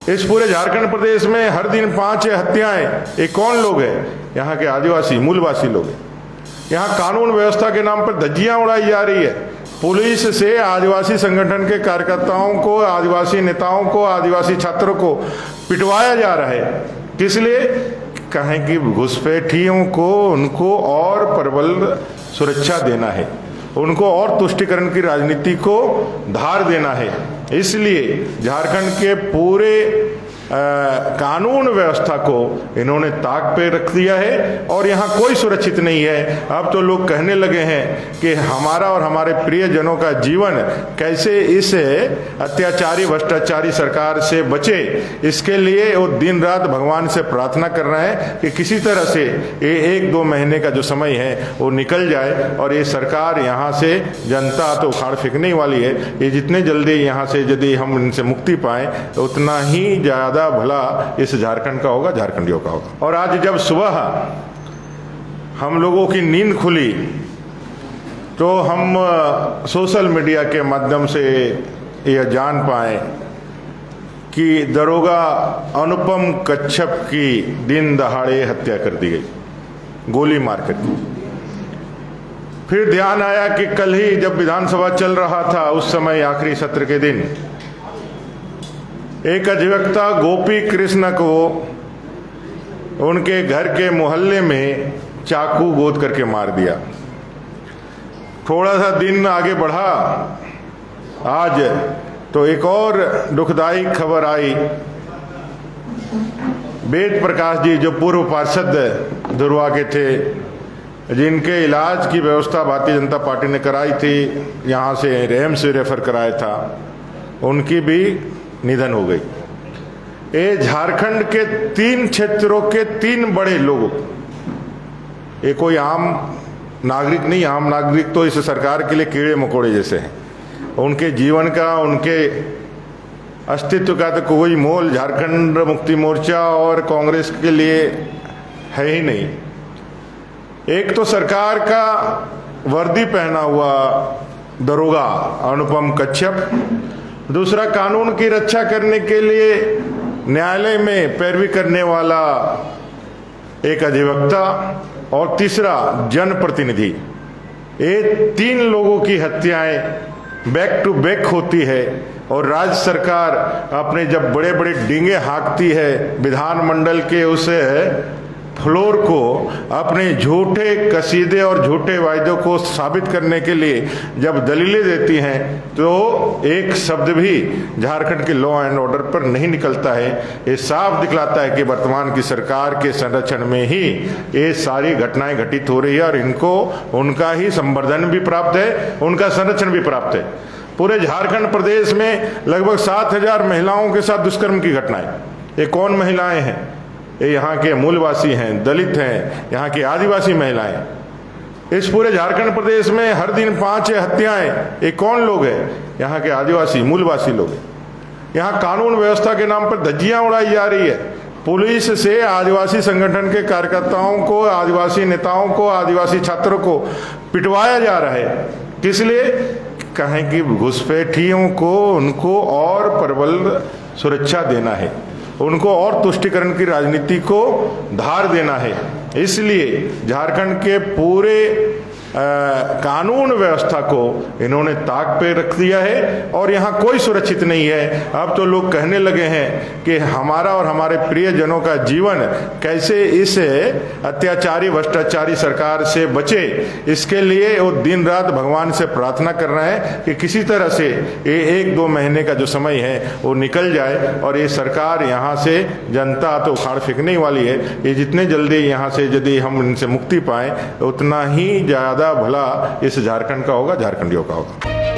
इस पूरे झारखंड प्रदेश में हर दिन 5 हत्याएं। ये कौन लोग हैं? यहाँ के आदिवासी मूलवासी लोग हैं। यहाँ कानून व्यवस्था के नाम पर धज्जियां उड़ाई जा रही है। पुलिस से आदिवासी संगठन के कार्यकर्ताओं को, आदिवासी नेताओं को, आदिवासी छात्रों को पिटवाया जा रहा है। किस लिए? कहें कि घुसपैठियों को उनको और प्रबल सुरक्षा देना है, उनको और तुष्टीकरण की राजनीति को धार देना है। इसलिए झारखंड के पूरे कानून व्यवस्था को इन्होंने ताक पे रख दिया है और यहाँ कोई सुरक्षित नहीं है। अब तो लोग कहने लगे हैं कि हमारा और हमारे प्रियजनों का जीवन कैसे इस अत्याचारी भ्रष्टाचारी सरकार से बचे, इसके लिए वो दिन रात भगवान से प्रार्थना कर रहे हैं कि किसी तरह से ये 1-2 महीने का जो समय है वो निकल जाए और ये सरकार यहाँ से, जनता तो उखाड़ फेंकने वाली है, ये जितने जल्दी यहाँ से यदि हम इनसे मुक्ति पाएं उतना ही ज़्यादा भला इस झारखंड का होगा, झारखंडियों का होगा। और आज जब सुबह हम लोगों की नींद खुली तो हम सोशल मीडिया के माध्यम से यह जान पाए कि दरोगा अनुपम कच्छप की दिन दहाड़े हत्या कर दी गई, गोली मारकर। फिर ध्यान आया कि कल ही जब विधानसभा चल रहा था, उस समय आखिरी सत्र के दिन एक अधिवक्ता गोपी कृष्ण को उनके घर के मोहल्ले में चाकू गोद करके मार दिया। थोड़ा सा दिन आगे बढ़ा, आज तो एक और दुखदाई खबर आई। वेद प्रकाश जी, जो पूर्व पार्षद दुर्वा के थे, जिनके इलाज की व्यवस्था भारतीय जनता पार्टी ने कराई थी, यहाँ से एम्स से रेफर कराया था, उनकी भी निधन हो गई। ये झारखंड के 3 क्षेत्रों के 3 बड़े लोगों, ये कोई आम नागरिक नहीं, आम नागरिक तो इस सरकार के लिए कीड़े मकोड़े जैसे हैं। उनके जीवन का, उनके अस्तित्व का तो कोई मोल झारखंड मुक्ति मोर्चा और कांग्रेस के लिए है ही नहीं। एक तो सरकार का वर्दी पहना हुआ दरोगा अनुपम कच्छप, दूसरा कानून की रक्षा करने के लिए न्यायालय में पैरवी करने वाला एक अधिवक्ता, और तीसरा जनप्रतिनिधि। ये 3 लोगों की हत्याएं बैक टू बैक होती है और राज्य सरकार अपने जब बड़े बड़े डींगे हाँकती है विधानमंडल के उस फ्लोर को अपने झूठे कसीदे और झूठे वायदों को साबित करने के लिए जब दलीलें देती हैं, तो एक शब्द भी झारखंड के लॉ एंड ऑर्डर पर नहीं निकलता है। ये साफ दिखलाता है कि वर्तमान की सरकार के संरक्षण में ही ये सारी घटनाएं घटित हो रही है और इनको उनका ही संवर्धन भी प्राप्त है, उनका संरक्षण भी प्राप्त है। पूरे झारखंड प्रदेश में लगभग 7,000 महिलाओं के साथ दुष्कर्म की घटनाएं। ये कौन महिलाएं हैं? ये यहाँ के मूलवासी हैं, दलित हैं, यहाँ की आदिवासी महिलाएं। इस पूरे झारखंड प्रदेश में हर दिन 5 हत्याएं। ये कौन लोग हैं? यहाँ के आदिवासी मूलवासी लोग हैं। यहाँ कानून व्यवस्था के नाम पर धज्जियां उड़ाई जा रही है। पुलिस से आदिवासी संगठन के कार्यकर्ताओं को, आदिवासी नेताओं को, आदिवासी छात्रों को पिटवाया जा रहा है। किस लिए? कहें कि घुसपैठियों को उनको और प्रबल सुरक्षा देना है, उनको और तुष्टीकरण की राजनीति को धार देना है। इसलिए झारखंड के पूरे कानून व्यवस्था को इन्होंने ताक पे रख दिया है और यहाँ कोई सुरक्षित नहीं है। अब तो लोग कहने लगे हैं कि हमारा और हमारे प्रियजनों का जीवन कैसे इस अत्याचारी भ्रष्टाचारी सरकार से बचे, इसके लिए वो दिन रात भगवान से प्रार्थना कर रहे हैं कि किसी तरह से ये 1-2 महीने का जो समय है वो निकल जाए और ये सरकार यहाँ से, जनता तो उखाड़ फेंकने वाली है, ये जितने जल्दी यहाँ से यदि हम इनसे मुक्ति पाएं उतना ही ज़्यादा भला इस झारखंड का होगा, झारखंडियों का होगा।